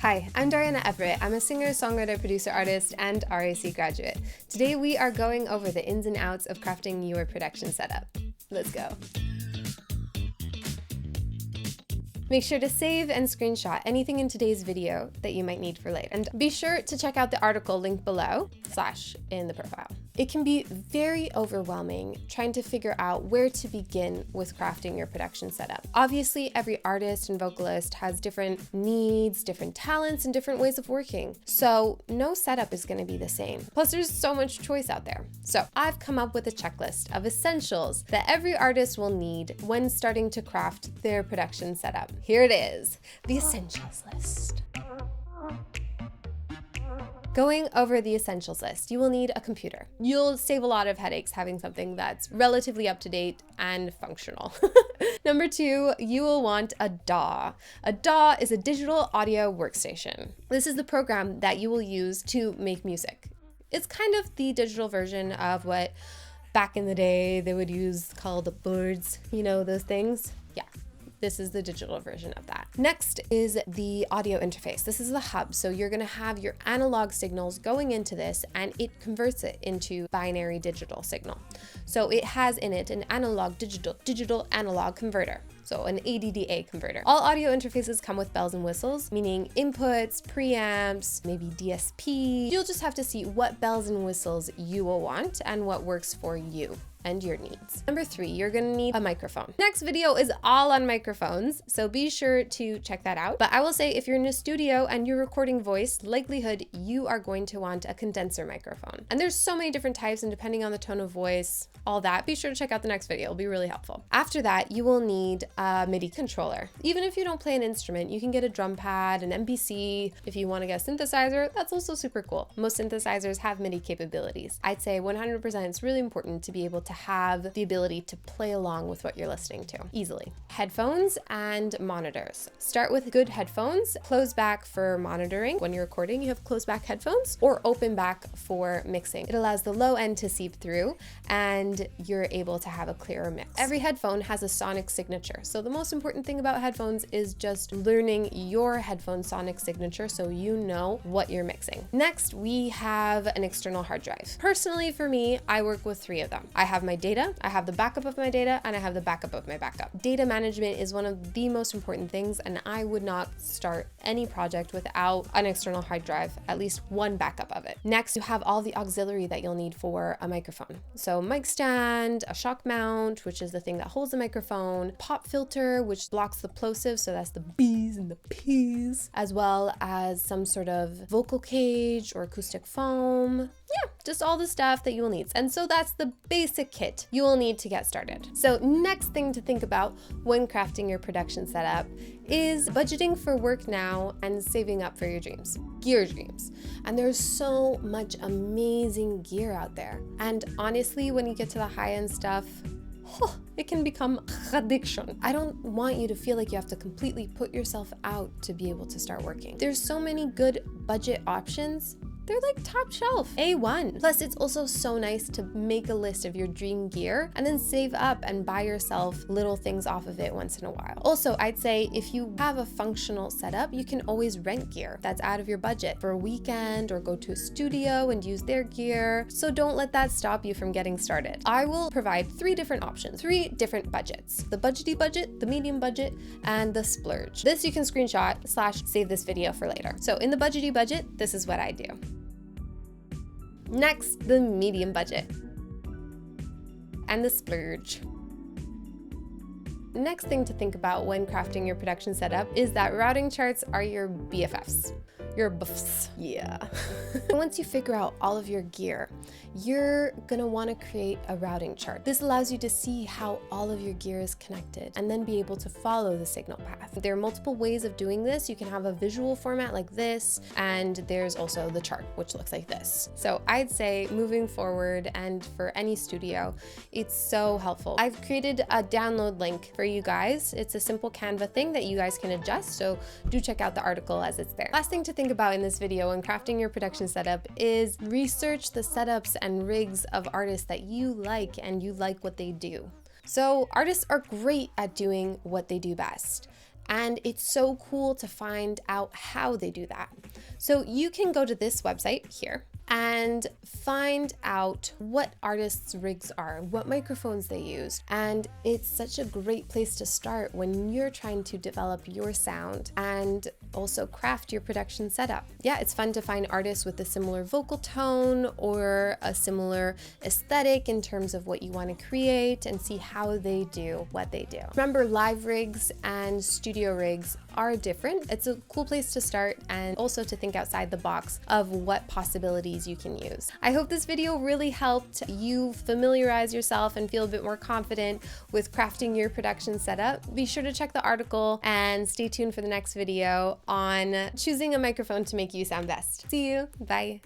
Hi, I'm Darianna Everett. I'm a singer, songwriter, producer, artist, and RAC graduate. Today we are going over the ins and outs of crafting your production setup. Let's go. Make sure to save and screenshot anything in today's video that you might need for later. And be sure to check out the article linked below / in the profile. It can be very overwhelming trying to figure out where to begin with crafting your production setup. Obviously, every artist and vocalist has different needs, different talents, and different ways of working. So no setup is going to be the same. Plus, there's so much choice out there. So I've come up with a checklist of essentials that every artist will need when starting to craft their production setup. Here it is, the essentials list. Going over the essentials list, you will need a computer. You'll save a lot of headaches having something that's relatively up to date and functional. Number 2, you will want a DAW. A DAW is a digital audio workstation. This is the program that you will use to make music. It's kind of the digital version of what back in the day they would use called boards, you know, those things? Yeah. This is the digital version of that. Next is the audio interface. This is the hub. So you're gonna have your analog signals going into this and it converts it into binary digital signal. So it has in it an analog digital analog converter. So an ADDA converter. All audio interfaces come with bells and whistles, meaning inputs, preamps, maybe DSP. You'll just have to see what bells and whistles you will want and what works for you and your needs. Number 3, you're gonna need a microphone. Next video is all on microphones, so be sure to check that out. But I will say if you're in a studio and you're recording voice, likelihood you are going to want a condenser microphone. And there's so many different types, and depending on the tone of voice, all that, be sure to check out the next video. It'll be really helpful. After that, you will need a MIDI controller. Even if you don't play an instrument, you can get a drum pad, an MPC. If you want to get a synthesizer, that's also super cool. Most synthesizers have MIDI capabilities. I'd say 100% it's really important to be able to have the ability to play along with what you're listening to easily. Headphones and monitors. Start with good headphones, close back for monitoring. When you're recording, you have close back headphones, or open back for mixing. It allows the low end to seep through and you're able to have a clearer mix. Every headphone has a sonic signature. So the most important thing about headphones is just learning your headphone sonic signature so you know what you're mixing. Next, we have an external hard drive. Personally, for me, I work with 3 of them. I have my data, I have the backup of my data, and I have the backup of my backup. Data management is one of the most important things, and I would not start any project without an external hard drive, at least one backup of it. Next, you have all the auxiliary that you'll need for a microphone. So mic stand, a shock mount, which is the thing that holds the microphone, pop filter, which blocks the plosive, so that's the B's and the P's, as well as some sort of vocal cage or acoustic foam. Yeah, just all the stuff that you will need. And so that's the basic kit you will need to get started. So next thing to think about when crafting your production setup is budgeting for work now and saving up for your dreams, gear dreams. And there's so much amazing gear out there. And honestly, when you get to the high-end stuff, it can become addiction. I don't want you to feel like you have to completely put yourself out to be able to start working. There's so many good budget options. They're like top shelf, A1. Plus, it's also so nice to make a list of your dream gear and then save up and buy yourself little things off of it once in a while. Also, I'd say if you have a functional setup, you can always rent gear that's out of your budget for a weekend or go to a studio and use their gear. So don't let that stop you from getting started. I will provide 3 different options, 3 different budgets: the budgety budget, the medium budget, and the splurge. This you can screenshot / save this video for later. So in the budgety budget, this is what I do. Next, the medium budget and the splurge. Next thing to think about when crafting your production setup is that routing charts are your BFFs. Your BFFs, yeah. Once you figure out all of your gear, you're gonna wanna create a routing chart. This allows you to see how all of your gear is connected and then be able to follow the signal path. There are multiple ways of doing this. You can have a visual format like this, and there's also the chart, which looks like this. So I'd say moving forward, and for any studio, it's so helpful. I've created a download link for you guys. It's a simple Canva thing that you guys can adjust, so do check out the article as it's there. Last thing to think about in this video when crafting your production setup is research the setups and rigs of artists that you like and you like what they do. So artists are great at doing what they do best. And it's so cool to find out how they do that. So you can go to this website here and find out what artists' rigs are, what microphones they use. And it's such a great place to start when you're trying to develop your sound and also craft your production setup. Yeah, it's fun to find artists with a similar vocal tone or a similar aesthetic in terms of what you want to create and see how they do what they do. Remember, live rigs and studio rigs are different. It's a cool place to start and also to think outside the box of what possibilities you can use. I hope this video really helped you familiarize yourself and feel a bit more confident with crafting your production setup. Be sure to check the article and stay tuned for the next video on choosing a microphone to make you sound best. See you. Bye.